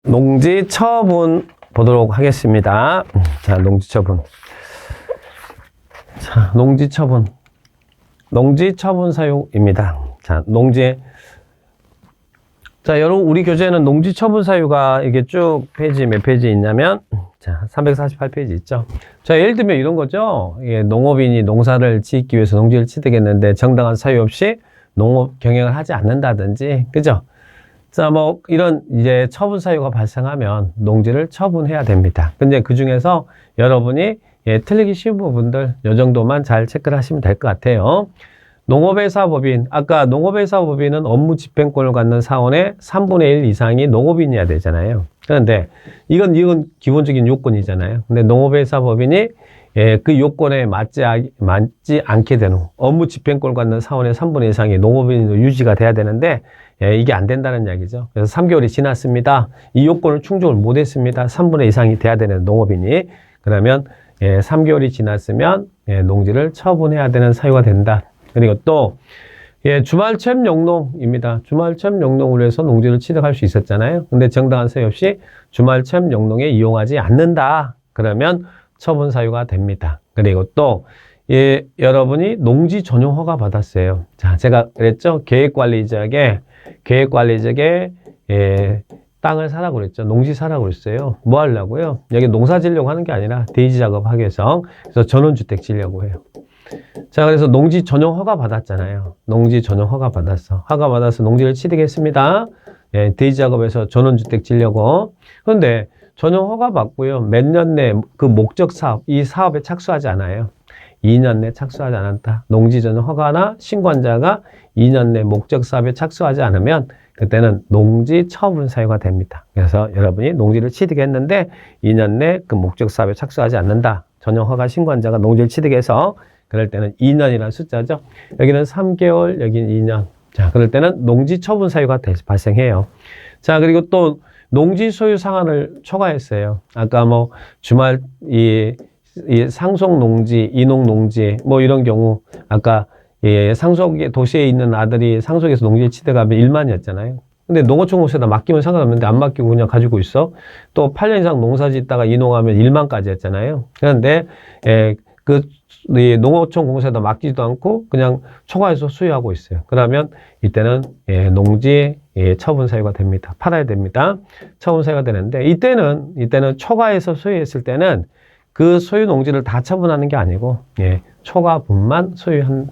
농지 처분 보도록 하겠습니다. 자, 농지 처분. 자, 농지 처분. 농지 처분 사유입니다. 자, 농지. 자, 여러분, 우리 교재에는 농지 처분 사유가 이게 쭉 페이지 몇 페이지 있냐면, 자, 348페이지 있죠. 자, 예를 들면 이런 거죠. 예, 농업인이 농사를 짓기 위해서 농지를 취득했는데 정당한 사유 없이 농업 경영을 하지 않는다든지, 그죠? 자, 뭐, 이런 이제 처분 사유가 발생하면 농지를 처분해야 됩니다. 근데 그 중에서 여러분이 틀리기 쉬운 부분들, 요 정도만 잘 체크를 하시면 될 것 같아요. 농업의 사업법인, 아까 농업의 사업법인은 업무 집행권을 갖는 사원의 3분의 1 이상이 농업인이어야 되잖아요. 그런데 이건 기본적인 요건이잖아요. 근데 농업의 사업법인이 그 요건에 맞지 않게 되는 업무 집행권을 갖는 사원의 3분의 1 이상이 농업인으로 유지가 돼야 되는데 이게 안 된다는 이야기죠. 그래서 3개월이 지났습니다. 이 요건을 충족을 못했습니다. 3분의 1 이상이 돼야 되는 농업인이. 그러면 3개월이 지났으면 농지를 처분해야 되는 사유가 된다. 그리고 또 주말챔 영농입니다. 주말챔 영농을 해서 농지를 취득할 수 있었잖아요. 근데 정당한 사유 없이 주말챔 영농에 이용하지 않는다. 그러면 처분 사유가 됩니다. 그리고 또 여러분이 농지 전용 허가 받았어요. 자, 제가 그랬죠. 계획관리적에 땅을 사라고 그랬죠. 농지 사라고 그랬어요. 뭐 하려고요? 여기 농사 지려고 하는 게 아니라 대지 작업하기 위해서. 그래서 전원주택 지려고 해요. 자, 그래서 농지 전용 허가 받았잖아요. 농지 전용 허가 받았어. 허가 받아서 농지를 취득했습니다. 대지 작업에서 전원주택 지려고. 그런데 전용 허가 받고요. 몇 년 내 그 목적 사업, 이 사업에 착수하지 않아요. 2년 내 착수하지 않았다. 농지 전용 허가나 신고한자가 2년 내 목적 사업에 착수하지 않으면 그때는 농지 처분 사유가 됩니다. 그래서 여러분이 농지를 취득했는데 2년 내 그 목적 사업에 착수하지 않는다. 전용 허가 신고한자가 농지를 취득해서 그럴 때는 2년이라는 숫자죠. 여기는 3개월, 여기는 2년. 자, 그럴 때는 농지 처분 사유가 발생해요. 자, 그리고 또 농지 소유 상한을 초과했어요. 아까 뭐 주말 이 상속 농지, 이농 농지 뭐 이런 경우 아까 상속 도시에 있는 아들이 상속에서 농지를 취득하면 1만이었잖아요. 근데 농어촌 공사에다 맡기면 상관없는데 안 맡기고 그냥 가지고 있어. 또 8년 이상 농사 짓다가 이농하면 1만까지 했잖아요. 그런데 농어촌 공사에다 맡기지도 않고 그냥 초과해서 수유하고 있어요. 그러면 이때는 농지 처분 사유가 됩니다. 팔아야 됩니다. 처분 사유가 되는데 이때는 초과해서 소유했을 때는 그 소유 농지를 다 처분하는 게 아니고 초과분만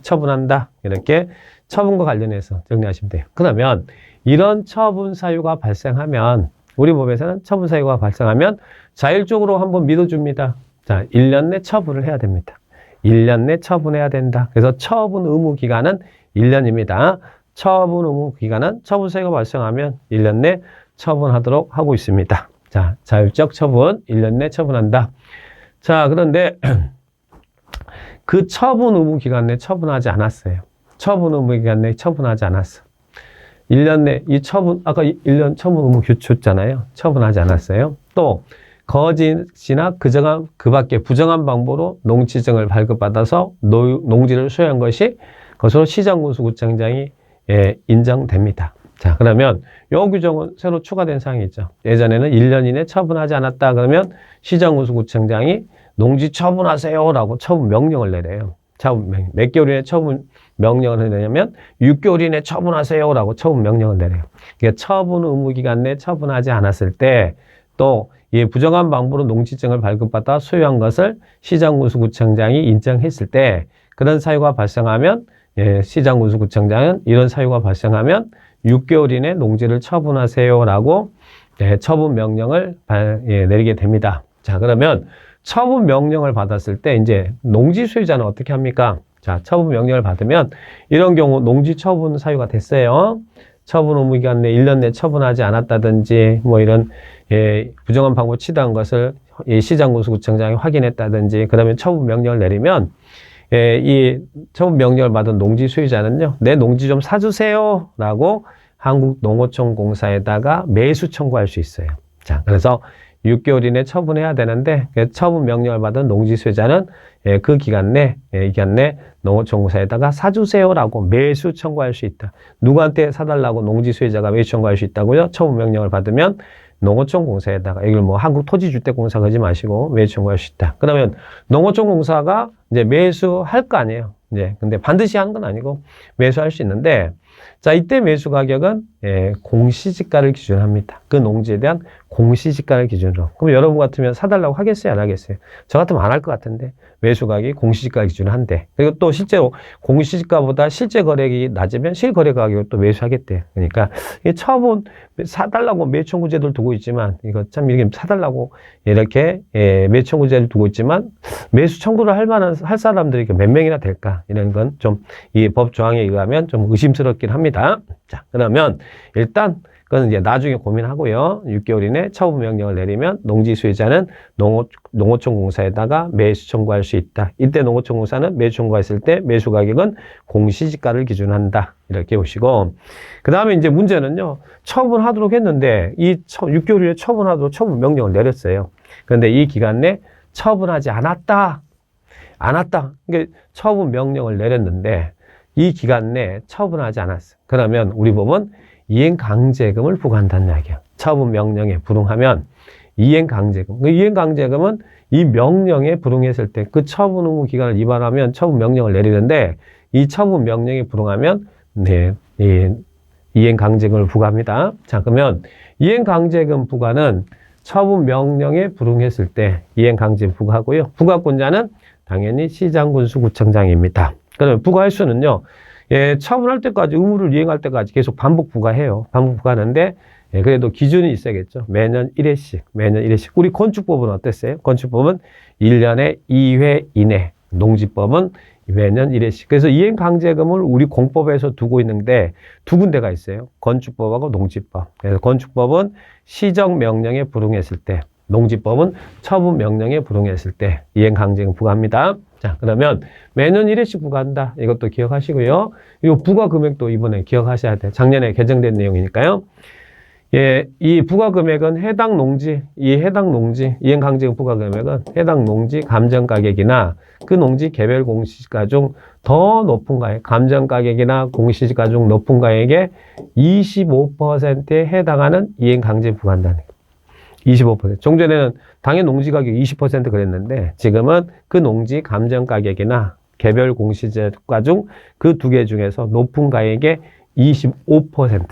처분한다. 이렇게 처분과 관련해서 정리하시면 돼요. 그러면 이런 처분 사유가 발생하면 우리 법에서는 처분 사유가 발생하면 자율적으로 한번 믿어줍니다. 자, 1년 내 처분을 해야 됩니다. 1년 내 처분해야 된다. 그래서 처분 의무 기간은 1년입니다. 처분 의무 기간은 처분 사유가 발생하면 1년 내 처분하도록 하고 있습니다. 자, 자율적 처분 1년 내 처분한다. 자, 그런데 그 처분 의무 기간 내에 처분하지 않았어요. 처분 의무 기간 내에 처분하지 않았어. 1년 내 이 처분 아까 1년 처분 의무 줬잖아요. 처분하지 않았어요. 또 거짓이나 그 밖에 부정한 방법으로 농지증을 발급받아서 농지를 소유한 것이 그것으로 시장군수구청장이 인정됩니다. 자, 그러면 요 규정은 새로 추가된 사항이 있죠. 예전에는 1년 이내 처분하지 않았다 그러면 시장군수구청장이 농지 처분하세요라고 처분 명령을 내려요. 몇 개월 이내 처분 명령을 내냐면 6개월 이내 처분하세요라고 처분 명령을 내려요. 그러니까 처분 의무 기간 내에 처분하지 않았을 때 또 부정한 방법으로 농지증을 발급받아 소유한 것을 시장군수구청장이 인정했을 때 그런 사유가 발생하면 시장군수구청장은 이런 사유가 발생하면 6개월 이내 농지를 처분하세요라고 처분 명령을 내리게 됩니다. 자, 그러면 처분 명령을 받았을 때 이제 농지 소유자는 어떻게 합니까? 자, 처분 명령을 받으면 이런 경우 농지 처분 사유가 됐어요. 처분 의무 기간 내 1년 내 처분하지 않았다든지 뭐 이런 부정한 방법 취득한 것을 시장군수구청장이 확인했다든지 그러면 처분 명령을 내리면 이 처분 명령을 받은 농지 소유자는요. 내 농지 좀 사주세요 라고 한국농어촌공사에다가 매수 청구할 수 있어요. 자, 그래서 6개월 이내 처분해야 되는데 처분 명령을 받은 농지 소유자는 그 기간 내 농어촌공사에다가 사주세요라고 매수 청구할 수 있다. 누구한테 사달라고 농지 소유자가 매수 청구할 수 있다고요? 처분 명령을 받으면 농어촌 공사에다가 이걸 뭐 한국토지주택공사 그러지 마시고 매수 청구할 수 있다. 그러면 농어촌 공사가 이제 매수할 거 아니에요. 이제 근데 반드시 하는 건 아니고 매수할 수 있는데 자, 이때 매수 가격은 공시지가를 기준으로 합니다. 그 농지에 대한 공시지가를 기준으로. 그럼 여러분 같으면 사달라고 하겠어요? 안 하겠어요? 저 같으면 안 할 것 같은데 매수 가격이 공시지가를 기준으로 한대. 그리고 또 실제로 공시지가보다 실제 거래액이 낮으면 실거래 가격을 또 매수하겠대. 그러니까 이 처분 사달라고 매수청구제도를 두고 있지만 이거 참 이렇게 사달라고 이렇게 매수청구제를 두고 있지만 매수 청구를 할 사람들이 몇 명이나 될까? 이런 건 좀 이 법 조항에 의하면 좀 의심스럽긴 합니다. 자, 그러면 일단 그건 이제 나중에 고민하고요. 6개월 이내 처분 명령을 내리면 농지 소유자는 농어촌 공사에다가 매수 청구할 수 있다. 이때 농어촌 공사는 매수 청구했을 때 매수 가격은 공시지가를 기준한다. 이렇게 보시고 그 다음에 이제 문제는요. 처분하도록 했는데 이 6개월 후에 처분하도록 처분 명령을 내렸어요. 그런데 이 기간 내 처분하지 않았다. 그러니까 처분 명령을 내렸는데 이 기간 내에 처분하지 않았어. 그러면 우리 법은 이행강제금을 부과한다는 이야기야. 처분 명령에 불응하면 이행강제금. 그 이행강제금은 이 명령에 불응했을 때 그 처분 의무 기간을 위반하면 처분 명령을 내리는데 이 처분 명령에 불응하면 이행강제금을 부과합니다. 자, 그러면 이행강제금 부과는 처분 명령에 불응했을 때 이행강제금 부과하고요. 부과권자는 당연히 시장군수구청장입니다. 그러면 부과 횟수는요. 처분할 때까지 의무를 이행할 때까지 계속 반복 부과해요. 반복 부과하는데 그래도 기준이 있어야겠죠. 매년 1회씩. 우리 건축법은 어땠어요? 건축법은 1년에 2회 이내. 농지법은 매년 1회씩. 그래서 이행강제금을 우리 공법에서 두고 있는데 두 군데가 있어요. 건축법하고 농지법. 그래서 건축법은 시정명령에 불응했을 때, 농지법은 처분명령에 불응했을 때 이행강제금 부과합니다. 자, 그러면 매년 1회씩 부과한다. 이것도 기억하시고요. 이 부과 금액도 이번에 기억하셔야 돼요. 작년에 개정된 내용이니까요. 이 부과 금액은 해당 농지, 이행강제금 부과 금액은 해당 농지 감정가격이나 그 농지 개별 공시지가 중 더 높은 가액, 감정가격이나 공시지가 중 높은 가액의 25%에 해당하는 이행강제금 부과한다는 거예요. 25%. 종전에는 당연 농지 가격 20% 그랬는데 지금은 그 농지 감정 가격이나 개별 공시지가 중 그 두 개 중에서 높은 가액의 25%.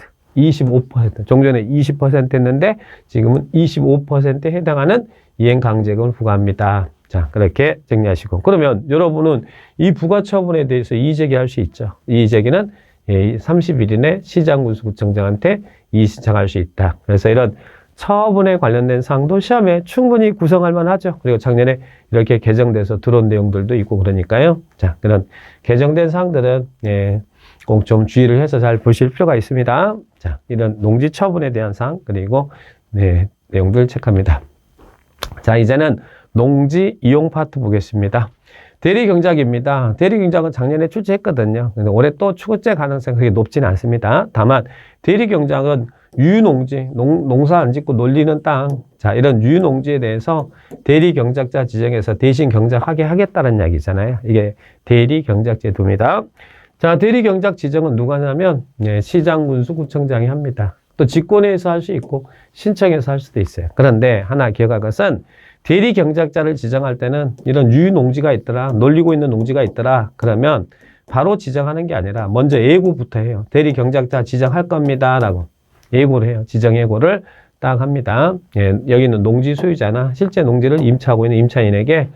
종전에 20% 했는데 지금은 25%에 해당하는 이행강제금을 부과합니다. 자, 그렇게 정리하시고. 그러면 여러분은 이 부과 처분에 대해서 이의제기할 수 있죠. 이의제기는 30일 이내 시장군수구청장한테 이의신청할 수 있다. 그래서 이런 처분에 관련된 사항도 시험에 충분히 구성할 만하죠. 그리고 작년에 이렇게 개정돼서 들어온 내용들도 있고 그러니까요. 자, 그런 개정된 사항들은 꼭 좀 주의를 해서 잘 보실 필요가 있습니다. 자, 이런 농지 처분에 대한 사항 그리고 내용들 체크합니다. 자, 이제는 농지 이용 파트 보겠습니다. 대리경작입니다. 대리경작은 작년에 출제했거든요. 근데 올해 또 출제 가능성이 그렇게 높지는 않습니다. 다만 대리경작은 유농지, 농사 안 짓고 놀리는 땅, 자, 이런 유농지에 대해서 대리경작자 지정해서 대신 경작하게 하겠다는 이야기잖아요. 이게 대리경작제도입니다. 자, 대리경작 지정은 누가 하냐면 시장군수구청장이 합니다. 또 직권회에서 할 수 있고 신청해서 할 수도 있어요. 그런데 하나 기억할 것은 대리경작자를 지정할 때는 이런 유농지가 있더라, 놀리고 있는 농지가 있더라, 그러면 바로 지정하는 게 아니라 먼저 예고부터 해요. 대리경작자 지정할 겁니다 라고 예고를 해요. 지정 예고를 딱 합니다. 여기는 농지 소유자나 실제 농지를 임차하고 있는 임차인에게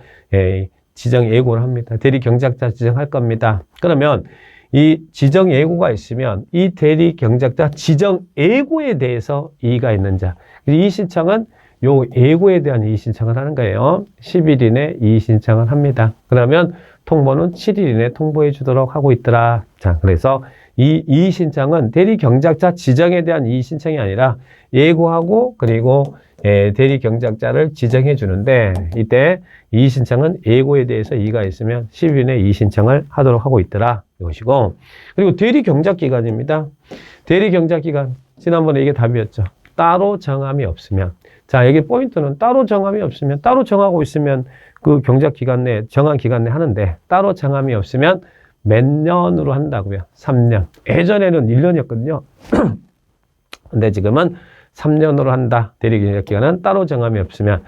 지정 예고를 합니다. 대리경작자 지정할 겁니다. 그러면 이 지정 예고가 있으면 이 대리경작자 지정 예고에 대해서 이의가 있는 자, 이 신청은 요 예고에 대한 이의 신청을 하는 거예요. 10일 이내 이의 신청을 합니다. 그러면 통보는 7일 이내 통보해 주도록 하고 있더라. 자, 그래서 이 이의 신청은 대리경작자 지정에 대한 이의 신청이 아니라 예고하고 그리고 대리경작자를 지정해 주는데 이때 이의 신청은 예고에 대해서 이의가 있으면 10일 이내 이의 신청을 하도록 하고 있더라. 이것이고, 그리고 대리경작기간입니다. 대리경작기간 지난번에 이게 답이었죠. 따로 정함이 없으면, 자, 여기 포인트는 따로 정함이 없으면, 따로 정하고 있으면 그 경작기간 내, 정한 기간 내 하는데 따로 정함이 없으면 몇 년으로 한다고요? 3년. 예전에는 1년이었거든요. 근데 지금은 3년으로 한다. 대리경작기간은 따로 정함이 없으면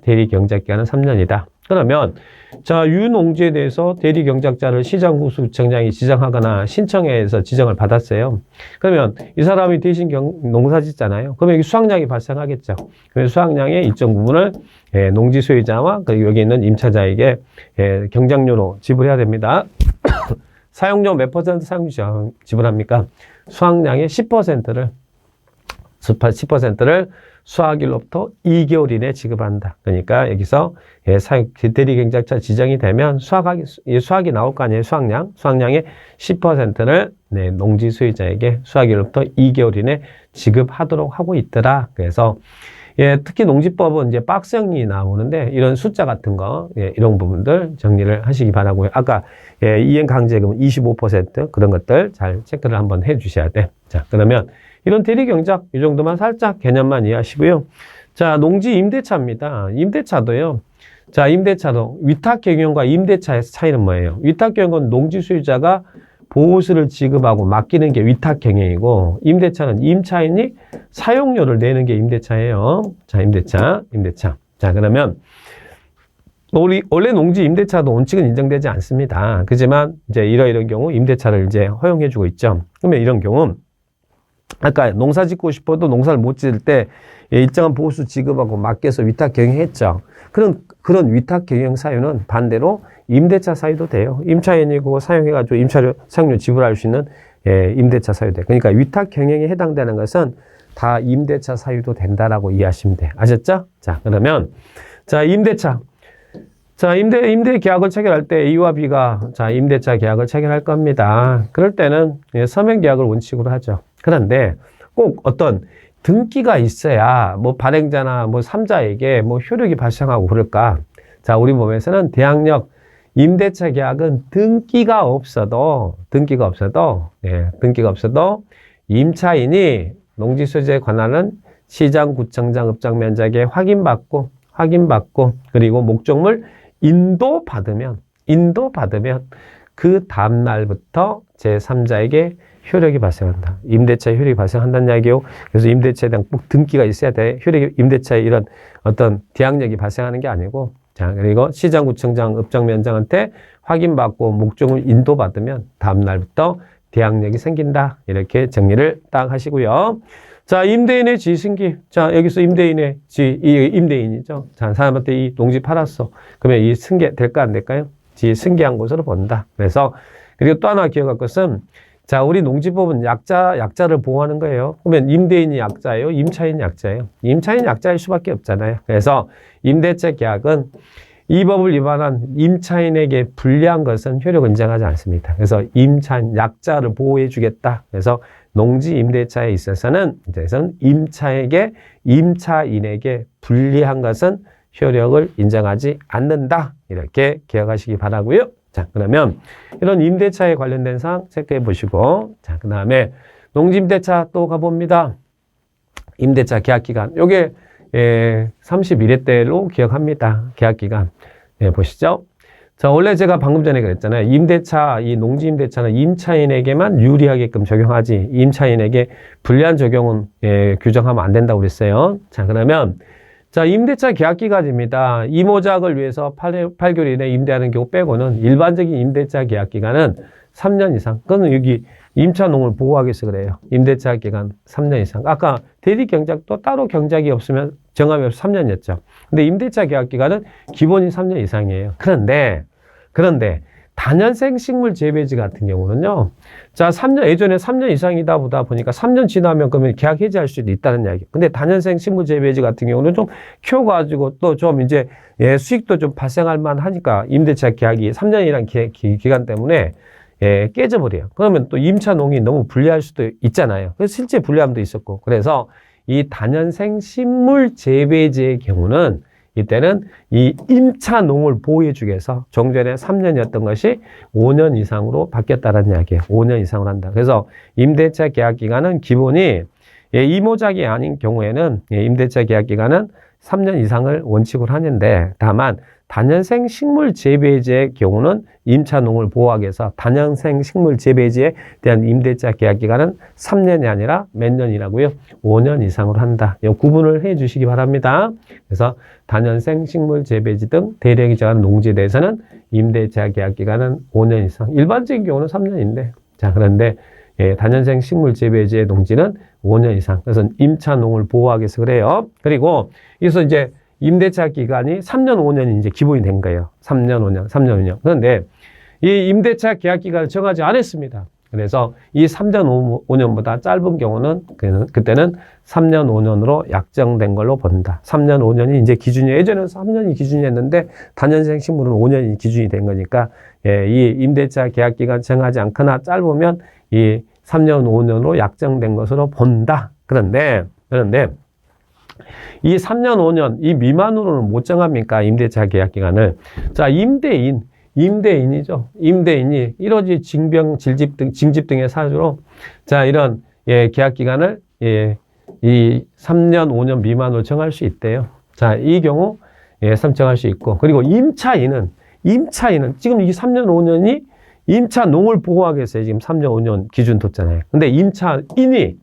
대리경작기간은 3년이다. 그러면 자, 유농지에 대해서 대리경작자를 시장구청장이 지정하거나 신청해서 지정을 받았어요. 그러면 이 사람이 대신 농사 짓잖아요. 그러면 여기 수확량이 발생하겠죠. 그래서 수확량의 일정 부분을 농지 소유자와 그리고 여기 있는 임차자에게 경작료로 지불해야 됩니다. 사용료 몇 % 사용료 지불합니까? 수확량의 10%를 수확일로부터 2개월 이내에 지급한다. 그러니까 여기서 대리경작자 지정이 되면 수확이 나올 거 아니에요. 수확량의 10%를 농지 소유자에게 수확일로부터 2개월 이내에 지급하도록 하고 있더라. 그래서 특히 농지법은 이제 박스형이 나오는데 이런 숫자 같은 거 이런 부분들 정리를 하시기 바라고요. 아까 이행강제금 25% 그런 것들 잘 체크를 한번 해 주셔야 돼. 자, 그러면 이런 대리경작 이 정도만 살짝 개념만 이해하시고요. 자, 농지 임대차입니다. 임대차도요. 자, 임대차도 위탁경영과 임대차의 차이는 뭐예요? 위탁경영은 농지 소유자가 보호수를 지급하고 맡기는 게 위탁경영이고 임대차는 임차인이 사용료를 내는 게 임대차예요. 자, 임대차. 자, 그러면 원래 농지 임대차도 원칙은 인정되지 않습니다. 그렇지만 이제 이런 경우 임대차를 이제 허용해주고 있죠. 그러면 이런 경우 아까 농사 짓고 싶어도 농사를 못 지을 때 일정한 보호수 지급하고 맡겨서 위탁 경영했죠. 그런 위탁 경영 사유는 반대로 임대차 사유도 돼요. 임차인이고 사용해가지고 사용료 지불할 수 있는 임대차 사유도 돼요. 그러니까 위탁 경영에 해당되는 것은 다 임대차 사유도 된다라고 이해하시면 돼요. 아셨죠? 자, 그러면 자, 임대차. 자, 임대 계약을 체결할 때 A와 B가 자, 임대차 계약을 체결할 겁니다. 그럴 때는 서면 계약을 원칙으로 하죠. 그런데 꼭 어떤 등기가 있어야 뭐 발행자나 뭐 3자에게 뭐 효력이 발생하고 그럴까? 자, 우리 법에서는 대항력 임대차 계약은 등기가 없어도 임차인이 농지 소유자에 관한은 시장, 구청장, 읍장면적에 확인받고 그리고 목적물 인도받으면 그 다음 날부터 제3자에게 효력이 발생한다. 임대차 효력이 발생한다는 이야기요. 그래서 임대차에 대한 꼭 등기가 있어야 돼. 임대차에 이런 어떤 대항력이 발생하는 게 아니고, 자, 그리고 시장구청장, 읍장면장한테 확인받고 목적을 인도받으면 다음 날부터 대항력이 생긴다. 이렇게 정리를 딱 하시고요. 자, 임대인의 지승기. 자, 여기서 임대인의 임대인이죠. 자, 사람한테 이 농지 팔았어. 그러면 이 승계 될까 안 될까요? 승계한 것으로 본다. 그래서, 그리고 또 하나 기억할 것은, 자, 우리 농지법은 약자를 보호하는 거예요. 그러면 임대인이 약자예요? 임차인이 약자예요? 임차인이 약자일 수밖에 없잖아요. 그래서 임대차 계약은 이 법을 위반한 임차인에게 불리한 것은 효력을 인정하지 않습니다. 그래서 임차인, 약자를 보호해 주겠다. 그래서 농지 임대차에 있어서는 임차인에게 불리한 것은 효력을 인정하지 않는다. 이렇게 기억하시기 바라고요. 자, 그러면 이런 임대차에 관련된 사항 체크해 보시고, 자, 그 다음에 농지임대차 또 가봅니다. 임대차 계약기간. 요게 31회대로 기억합니다. 계약기간. 보시죠. 자, 원래 제가 방금 전에 그랬잖아요. 이 농지임대차는 임차인에게만 유리하게끔 적용하지, 임차인에게 불리한 적용은 규정하면 안 된다고 그랬어요. 자, 그러면 자, 임대차 계약기간입니다. 이모작을 위해서 8개월 이내 임대하는 경우 빼고는 일반적인 임대차 계약기간은 3년 이상. 그건 여기 임차농을 보호하기 위해서 그래요. 임대차 기간 3년 이상. 아까 대리경작도 따로 경작이 없으면 정함이 없어 3년이었죠. 근데 임대차 계약기간은 기본이 3년 이상이에요. 그런데 다년생 식물 재배지 같은 경우는요. 자, 예전에 3년 이상이다 보니까 3년 지나면 그러면 계약 해지할 수도 있다는 이야기. 근데 다년생 식물 재배지 같은 경우는 좀 키워가지고 또 좀 이제 수익도 좀 발생할 만하니까 임대차 계약이 3년이라는 기간 때문에 깨져버려요. 그러면 또 임차농이 너무 불리할 수도 있잖아요. 그래서 실제 불리함도 있었고. 그래서 이 다년생 식물 재배지의 경우는 이때는 이 임차농을 보호해주기 위해서 종전에 3년이었던 것이 5년 이상으로 바뀌었다는 이야기예요. 5년 이상으로 한다. 그래서 임대차 계약 기간은 기본이 이모작이 아닌 경우에는 임대차 계약 기간은 3년 이상을 원칙으로 하는데, 다만 단연생 식물 재배지의 경우는 임차농을 보호하기 위해서 단연생 식물 재배지에 대한 임대차 계약 기간은 3년이 아니라 몇 년이라고요? 5년 이상으로 한다. 이 구분을 해 주시기 바랍니다. 그래서 단연생 식물 재배지 등 대량이 정한 농지에 대해서는 임대차 계약 기간은 5년 이상. 일반적인 경우는 3년인데, 자, 그런데 단연생 식물 재배지의 농지는 5년 이상. 그래서 임차농을 보호하기 위해서 그래요. 그리고 여기서 이제 임대차 기간이 3년, 5년이 이제 기본이 된 거예요. 3년, 5년, 3년, 5년. 그런데 이 임대차 계약 기간을 정하지 않았습니다. 그래서 이 3년, 5년보다 짧은 경우는 그때는 3년, 5년으로 약정된 걸로 본다. 3년, 5년이 이제 기준이, 예전에는 3년이 기준이었는데 단연생 식물은 5년이 기준이 된 거니까, 이 임대차 계약 기간 정하지 않거나 짧으면 이 3년, 5년으로 약정된 것으로 본다. 그런데 이 3년, 5년 이 미만으로는 못 정합니까? 임대차 계약 기간을. 자, 임대인이죠. 임대인이 1호지 징병, 징집 등의 사유로 자, 이런 계약 기간을 이 3년, 5년 미만으로 정할 수 있대요. 자, 이 경우 선정할 수 있고, 그리고 임차인은 지금 이 3년, 5년이 임차농을 보호하기 위해서 지금 3년, 5년 기준 뒀잖아요. 근데 임차인이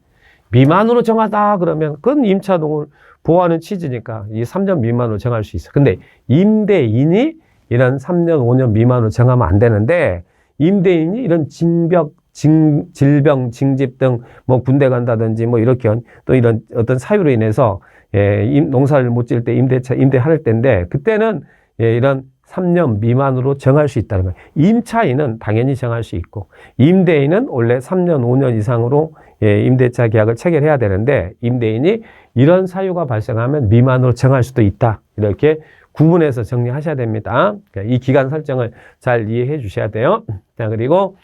미만으로 정하다 그러면 그건 임차농을 보호하는 취지니까 이 3년 미만으로 정할 수 있어. 근데 임대인이 이런 3년, 5년 미만으로 정하면 안 되는데, 임대인이 이런 질병, 징집 등 뭐 군대 간다든지 뭐 이렇게 또 이런 어떤 사유로 인해서 농사를 못 지을 때 임대할 때인데, 그때는 이런 3년 미만으로 정할 수 있다는 거예요. 임차인은 당연히 정할 수 있고, 임대인은 원래 3년, 5년 이상으로 임대차 계약을 체결해야 되는데, 임대인이 이런 사유가 발생하면 미만으로 정할 수도 있다. 이렇게 구분해서 정리하셔야 됩니다. 이 기간 설정을 잘 이해해 주셔야 돼요. 자, 그리고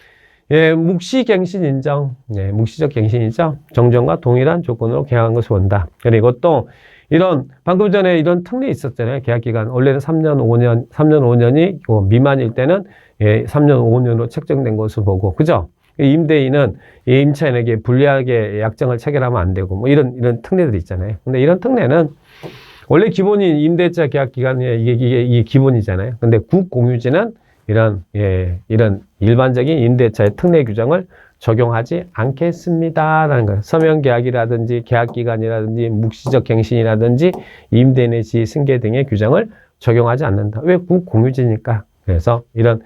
묵시갱신 인정, 묵시적 갱신 인정, 정정과 동일한 조건으로 계약한 것을 본다. 그리고 또 이런 방금 전에 이런 특례 있었잖아요. 계약 기간 원래는 3년 5년이 미만일 때는 3년 5년으로 책정된 것을 보고, 그죠? 임대인은 임차인에게 불리하게 약정을 체결하면 안 되고 뭐 이런 특례들이 있잖아요. 근데 이런 특례는 원래 기본이 임대차 계약 기간이 이게 기본이잖아요. 근데 국공유지는 이런 일반적인 임대차의 특례 규정을 적용하지 않겠습니다라는 거예요. 서명 계약이라든지 계약 기간이라든지 묵시적 갱신이라든지 임대 내지 승계 등의 규정을 적용하지 않는다. 왜? 국공유지니까. 그래서 이런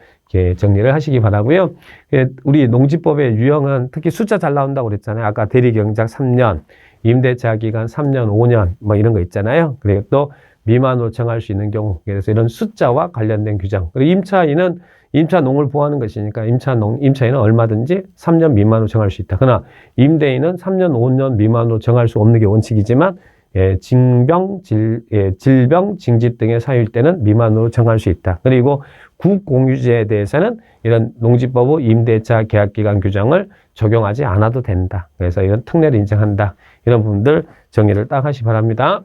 정리를 하시기 바라고요. 우리 농지법의 유형은 특히 숫자 잘 나온다고 그랬잖아요. 아까 대리경작 3년, 임대차 기간 3년, 5년 뭐 이런 거 있잖아요. 그리고 또 미만으로 정할 수 있는 경우, 그래서 이런 숫자와 관련된 규정. 그리고 임차인은 임차농을 보호하는 것이니까 임차인은 얼마든지 3년 미만으로 정할 수 있다. 그러나 임대인은 3년, 5년 미만으로 정할 수 없는 게 원칙이지만 질병, 징집 등의 사유일 때는 미만으로 정할 수 있다. 그리고 국공유지에 대해서는 이런 농지법의 임대차 계약기간 규정을 적용하지 않아도 된다. 그래서 이런 특례를 인정한다. 이런 부분들 정리를 딱 하시 바랍니다.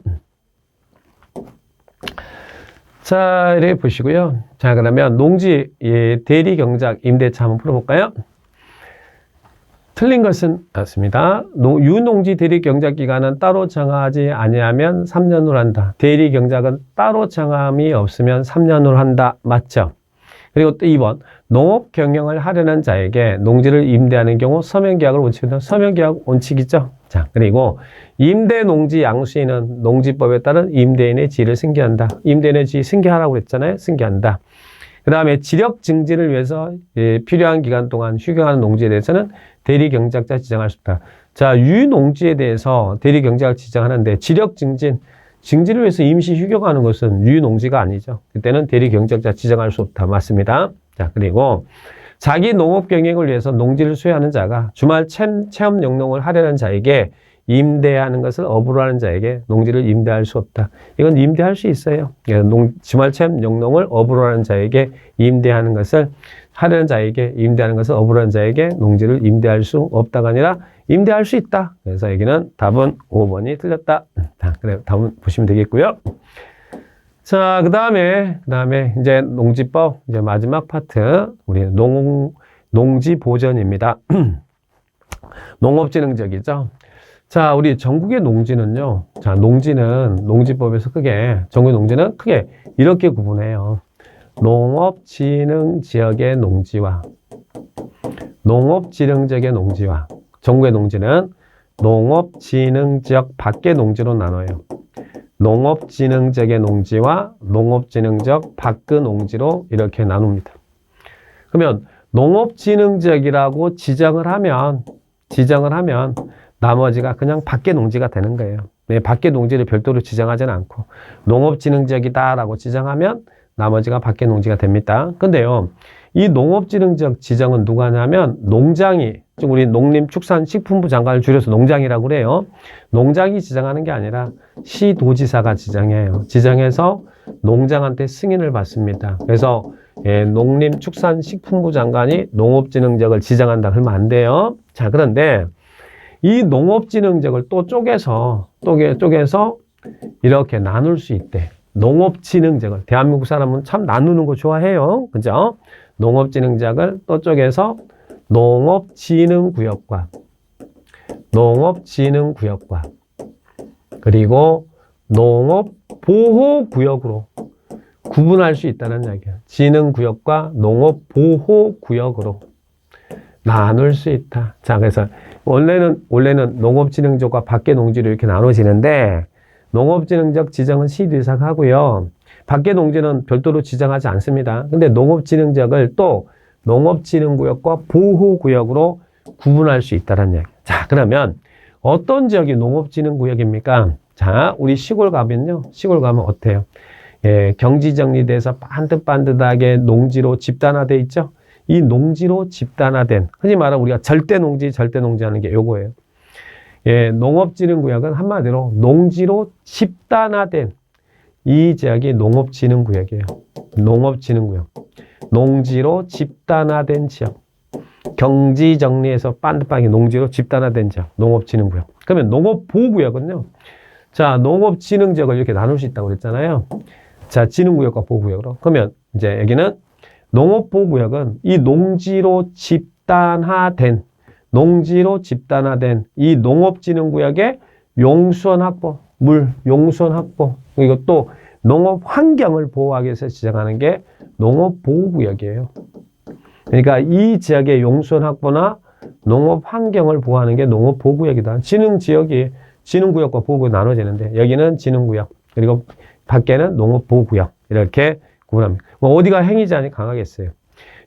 자, 이렇게 보시고요. 자, 그러면 농지 대리경작 임대차 한번 풀어볼까요? 틀린 것은 맞습니다. 유농지 대리경작 기간은 따로 정하지 아니하면 3년으로 한다. 대리경작은 따로 정함이 없으면 3년으로 한다. 맞죠? 그리고 또 2번, 농업 경영을 하려는 자에게 농지를 임대하는 경우 서명계약을 원칙이다. 서명계약 원칙이죠. 자, 그리고 임대 농지 양수인은 농지법에 따른 임대인의 지위를 승계한다. 임대인의 지위 승계하라고 그랬잖아요. 승계한다. 그 다음에 지력 증진을 위해서 필요한 기간 동안 휴경하는 농지에 대해서는 대리경작자 지정할 수 있다. 자, 유농지에 대해서 대리경작을 지정하는데 지력 증진을 위해서 임시 휴경하는 것은 유농지가 아니죠. 그때는 대리경작자 지정할 수 없다. 맞습니다. 자, 그리고 자기 농업 경영을 위해서 농지를 소유하는 자가 주말 체험 영농을 하려는 자에게 임대하는 것을 업으로 하는 자에게 농지를 임대할 수 없다. 이건 임대할 수 있어요. 주말 체험 영농을 업으로 하는 자에게 임대하는 것을 하려는 자에게 임대하는 것을 업으로 하는 자에게 농지를 임대할 수 없다가 아니라 임대할 수 있다. 그래서 여기는 답은 5번이 틀렸다. 자, 그래 답은 보시면 되겠고요. 자, 그 다음에 이제 농지법 이제 마지막 파트 우리 농지 보전입니다. 농업진흥적이죠. 자, 우리 전국의 농지는요. 자, 농지법에서 전국의 농지는 크게 이렇게 구분해요. 농업진흥지역의 농지와 농업진흥지역의 농지와 전국의 농지는 농업진흥지역 밖의 농지로 나눠요. 농업진흥지역의 농지와 농업진흥지역 밖의 농지로 이렇게 나눕니다. 그러면 농업진흥지역이라고 지정을 하면 나머지가 그냥 밖의 농지가 되는 거예요. 네, 밖의 농지를 별도로 지정하지는 않고 농업진흥지역이다라고 지정하면 나머지가 밖의 농지가 됩니다. 근데요, 이 농업진흥지역 지정은 누가 하냐면 농장이, 즉 우리 농림축산식품부 장관을 줄여서 농장이라고 그래요. 농장이 지정하는 게 아니라 시도지사가 지정해요. 지정해서 농장한테 승인을 받습니다. 그래서 농림축산식품부 장관이 농업진흥지역을 지정한다 그러면 안 돼요. 자, 그런데 이 농업진흥지역을 또 쪼개서 이렇게 나눌 수 있대. 농업진흥지역을. 대한민국 사람은 참 나누는 거 좋아해요. 그죠? 농업진흥지역을 또 쪼개서 농업진흥구역과 그리고 농업보호구역으로 구분할 수 있다는 이야기예요. 진흥구역과 농업보호구역으로 나눌 수 있다. 자, 그래서 원래는 농업진흥지역과 밖의 농지로 이렇게 나눠지는데 농업진흥지역 지정은 시도지사가 하고요. 밖의 농지는 별도로 지정하지 않습니다. 근데 농업진흥지역을 또 농업진흥구역과 보호구역으로 구분할 수 있다는 이야기예요. 자, 그러면 어떤 지역이 농업진흥구역입니까? 자, 우리 시골 가면 어때요? 예, 경지정리돼서 반듯반듯하게 농지로 집단화돼 있죠? 이 농지로 집단화된, 흔히 말하면 우리가 절대농지 하는 게 요거예요. 예, 농업진흥구역은 한마디로 농지로 집단화된 이 지역이 농업진흥구역이에요. 농업진흥구역. 농지로 집단화된 지역. 경지정리해서 반듯하게 농지로 집단화된 지역. 농업진흥구역. 그러면 농업보호구역은요. 자, 농업진흥지역을 이렇게 나눌 수 있다고 그랬잖아요. 자, 진흥구역과 보호구역으로. 그러면 이제 여기는 농업보호구역은 이 농지로 집단화된 이 농업진흥구역의 용수원 확보, 용수원 확보, 그리고 또 농업 환경을 보호하기 위해서 지정하는 게 농업보호구역이에요. 그러니까 이 지역의 용수원 확보나 농업 환경을 보호하는 게 농업보호구역이다. 진흥구역과 보호구역 나눠지는데 여기는 진흥구역, 그리고 밖에는 농업보호구역 이렇게 구분합니다. 어디가 행위제한이 강하겠어요?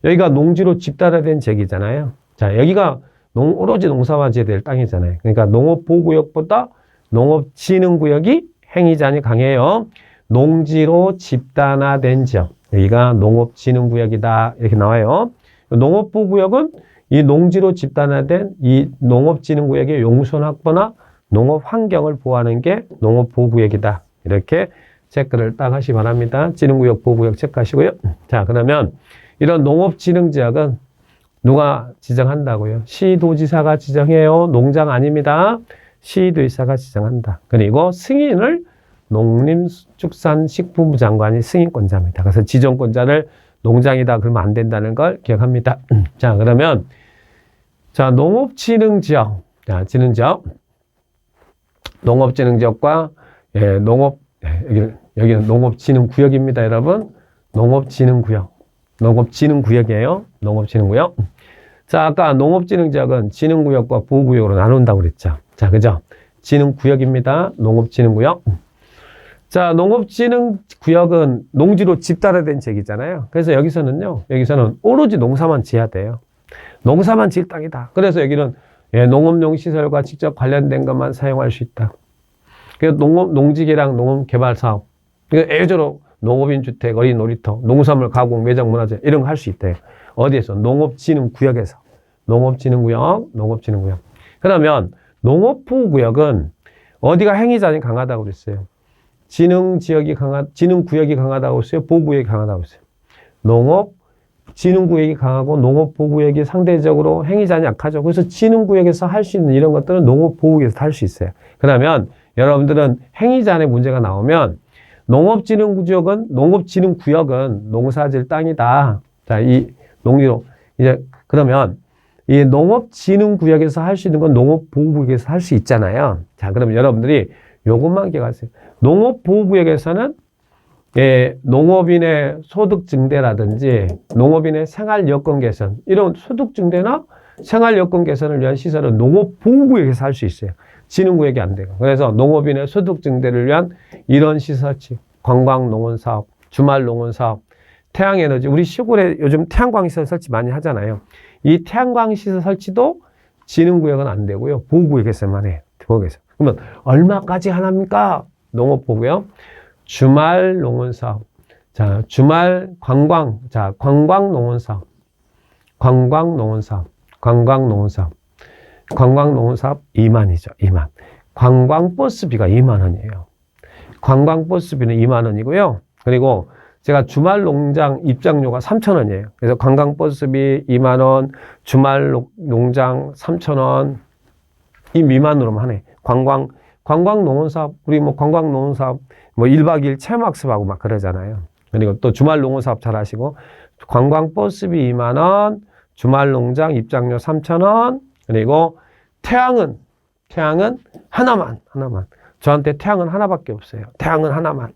여기가 농지로 집단화된 지역이잖아요. 자, 여기가 오로지 농사만 지어야 될 땅이잖아요. 그러니까 농업보호구역보다 농업진흥구역이 행위제한이 강해요. 농지로 집단화된 지역, 여기가 농업진흥구역이다 이렇게 나와요. 농업보호구역은 이 농지로 집단화된 이 농업진흥구역의 용수원 확보나 농업 환경을 보호하는 게 농업보호구역이다. 이렇게 체크를 딱 하시기 바랍니다. 진흥구역, 보호구역 체크하시고요. 자, 그러면 이런 농업진흥지역은 누가 지정한다고요? 시도지사가 지정해요. 농장 아닙니다. 시도지사가 지정한다. 그리고 승인을 농림축산식품부 장관이 승인권자입니다. 그래서 지정권자를 농장이다 그러면 안 된다는 걸 기억합니다. 자, 그러면 자, 농업진흥지역. 자, 진흥지역. 농업진흥지역과 여기는 농업진흥구역입니다, 여러분. 농업진흥구역이에요. 농업진흥구역. 자, 아까 농업진흥지역은 진흥구역과 보호구역으로 나눈다고 그랬죠. 자, 그죠? 진흥구역입니다. 농업진흥구역. 자, 농업진흥구역은 농지로 집단화된 지역이잖아요. 그래서 여기서는 오로지 농사만 지어야 돼요. 농사만 지을 땅이다. 그래서 여기는 농업용 시설과 직접 관련된 것만 사용할 수 있다. 그래서 농지개랑 농업개발사업, 예외적으로 농업인 주택, 어린 놀이터, 농수산물 가공, 매장 문화재 이런 거 할 수 있대요. 어디에서? 농업진흥구역에서. 농업진흥구역. 그러면 농업보호구역은 어디가 행위자는 강하다고 그랬어요? 진흥구역이 강하다고 했어요? 보호구역이 강하다고 했어요? 진흥구역이 강하고 농업보호구역이 상대적으로 행위자는 약하죠. 그래서 진흥구역에서 할 수 있는 이런 것들은 농업보호구역에서 할 수 있어요. 그러면 여러분들은 행위자의 문제가 나오면 농업진흥구역은 농사질 땅이다. 자, 이 농지로. 이제 그러면 이 농업진흥구역에서 할 수 있는 건 농업보호구역에서 할 수 있잖아요. 자, 그럼 여러분들이 요것만 기억하세요. 농업보호구역에서는 농업인의 소득 증대라든지 농업인의 생활 여건 개선, 이런 소득 증대나 생활 여건 개선을 위한 시설은 농업보호구역에서 할 수 있어요. 진흥구역이 안 돼요. 그래서 농업인의 소득 증대를 위한 이런 시설치, 관광농원사업, 주말농원사업, 태양에너지, 우리 시골에 요즘 태양광시설 설치 많이 하잖아요. 이 태양광시설 설치도 진흥구역은 안 되고요. 보호구역에서만 해요. 보호구역에서. 그러면 얼마까지 하나입니까? 농업보호구역. 주말 농원사업. 자, 주말 관광. 자, 관광농원사업. 관광농원사업. 관광농원사업. 관광농원사업 2만이죠. 2만. 관광버스비가 2만 원이에요. 관광버스비는 2만 원이고요. 그리고 제가 주말 농장 입장료가 3,000원이에요. 그래서 관광버스비 2만 원, 주말 농장 3,000원, 이 미만으로만 하네. 관광농원사업, 우리 뭐 관광농원사업, 뭐 1박 2일 체험학습하고 막 그러잖아요. 그리고 또 주말 농원사업 잘 하시고, 관광버스비 2만 원, 주말 농장 입장료 3,000원, 그리고 태양은 하나만. 저한테 태양은 하나밖에 없어요. 태양은 하나만.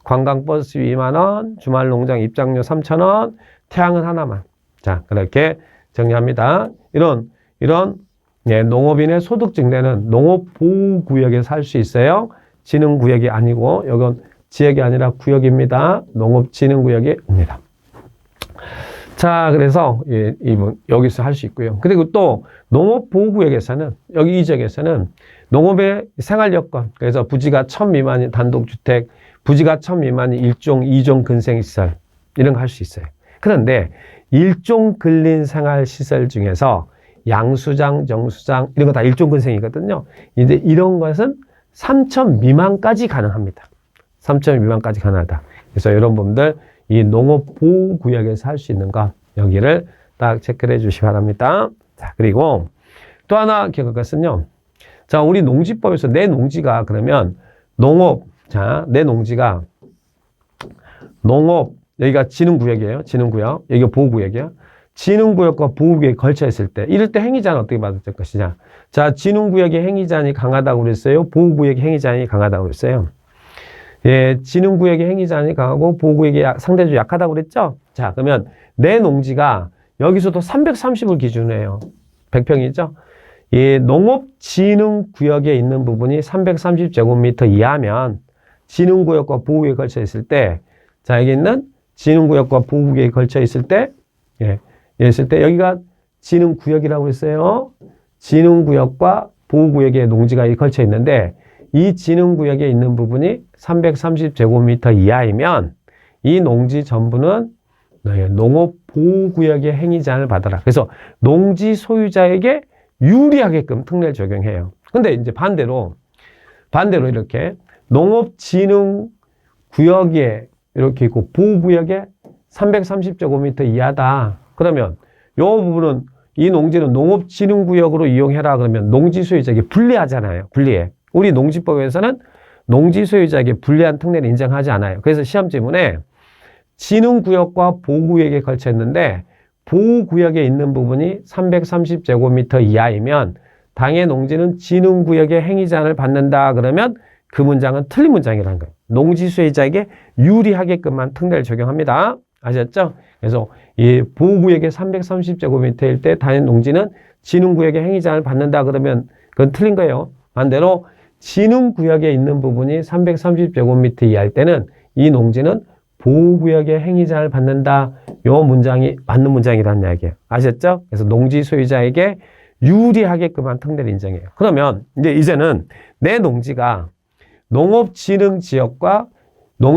관광버스 2만 원, 주말 농장 입장료 3,000원, 태양은 하나만. 자, 그렇게 정리합니다. 이런 농업인의 소득 증대는 농업보호구역에서 할 수 있어요. 진흥구역이 아니고, 이건 지역이 아니라 구역입니다. 농업진흥구역입니다. 자, 그래서 여기서 할 수 있고요. 그리고 또 농업보호구역에서는, 여기 이 지역에서는 농업의 생활여건, 그래서 부지가 1,000 미만인 단독주택, 부지가 1,000 미만인 1종, 2종 근생시설, 이런 거 할 수 있어요. 그런데 1종 근린생활시설 중에서 양수장, 정수장, 이런 거 다 1종 근생이거든요. 이제 이런 것은 3,000 미만까지 가능합니다. 3,000 미만까지 가능하다. 그래서 이런 분들 이 농업보호구역에서 할 수 있는 거, 여기를 딱 체크를 해 주시기 바랍니다. 자, 그리고 또 하나 기억할 것은요. 자, 우리 농지법에서 내 농지가 그러면 내 농지가 여기가 진흥구역이에요. 진흥구역. 여기가 보호구역이에요. 진흥구역과 보호구역이 걸쳐 있을 때, 이럴 때 행위자는 어떻게 받을 것이냐. 자, 진흥구역의 행위자한이 강하다고 그랬어요. 보호구역의 행위자한이 강하다고 그랬어요. 예, 진흥구역의 행위자한이 강하고 보호구역이 상대적으로 약하다고 그랬죠. 자, 그러면 내 농지가 여기서도 330을 기준으로 해요. 100평이죠. 이 농업진흥구역에 있는 부분이 330제곱미터 이하면 진흥구역과 보호구역에 걸쳐 있을 때, 자, 여기 있는 진흥구역과 보호구역에 걸쳐 있을 때, 여기가 진흥구역이라고 했어요. 진흥구역과 보호구역에 농지가 걸쳐 있는데, 이 진흥구역에 있는 부분이 330제곱미터 이하이면 이 농지 전부는 농업보호구역의 행위제한을 받아라. 그래서 농지 소유자에게 유리하게끔 특례를 적용해요. 근데 이제 반대로 이렇게 농업진흥구역에 이렇게 있고 보호구역에 330제곱미터 이하다. 그러면 이 부분은, 이 농지는 농업진흥구역으로 이용해라. 그러면 농지 소유자에게 불리하잖아요. 불리해. 우리 농지법에서는 농지 소유자에게 불리한 특례를 인정하지 않아요. 그래서 시험지문에 진흥구역과 보호구역에 걸쳐 있는데 보호구역에 있는 부분이 330제곱미터 이하이면 당해 농지는 진흥구역의 행위제한을 받는다. 그러면 그 문장은 틀린 문장이라는 거예요. 농지 소유자에게 유리하게끔만 특례를 적용합니다. 아셨죠? 그래서 이 보호구역의 330제곱미터일 때 당해 농지는 진흥구역의 행위제한을 받는다. 그러면 그건 틀린 거예요. 반대로 진흥구역에 있는 부분이 330제곱미터 이하일 때는 이 농지는 보호구역의 행위제한을 받는다. 요 문장이 맞는 문장이라는 이야기예요. 아셨죠? 그래서 농지 소유자에게 유리하게끔만 특례를 인정해요. 그러면 이제는 내 농지가 농업진흥지역과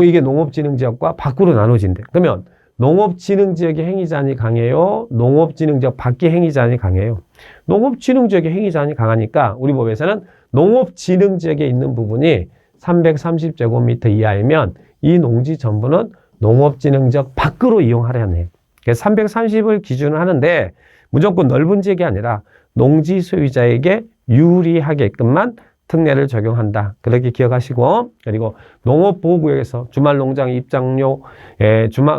이게 농업진흥지역과 밖으로 나눠진대. 그러면 농업진흥지역의 행위제한이 강해요? 농업진흥지역 밖의 행위제한이 강해요? 농업진흥지역의 행위제한이 강하니까 우리 법에서는 농업진흥지역에 있는 부분이 330제곱미터 이하이면 이 농지 전부는 농업진흥지역 밖으로 이용하려는 해요. 그래서 330을 기준으로 하는데 무조건 넓은 지역이 아니라 농지 소유자에게 유리하게끔만 특례를 적용한다. 그렇게 기억하시고, 그리고 농업보호구역에서 주말 농장 입장료,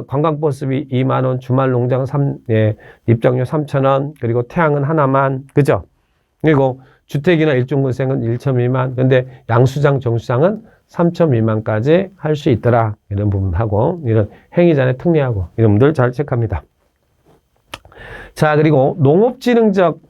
관광버스비 2만 원, 주말 농장 입장료 3,000원, 그리고 태양은 하나만, 그죠? 그리고 주택이나 일종근생은 1천 미만, 근데 양수장, 정수장은 3천 미만까지 할 수 있더라. 이런 부분하고, 이런 행위자의 특례하고, 이런 분들 잘 체크합니다. 자, 그리고 농업지능적,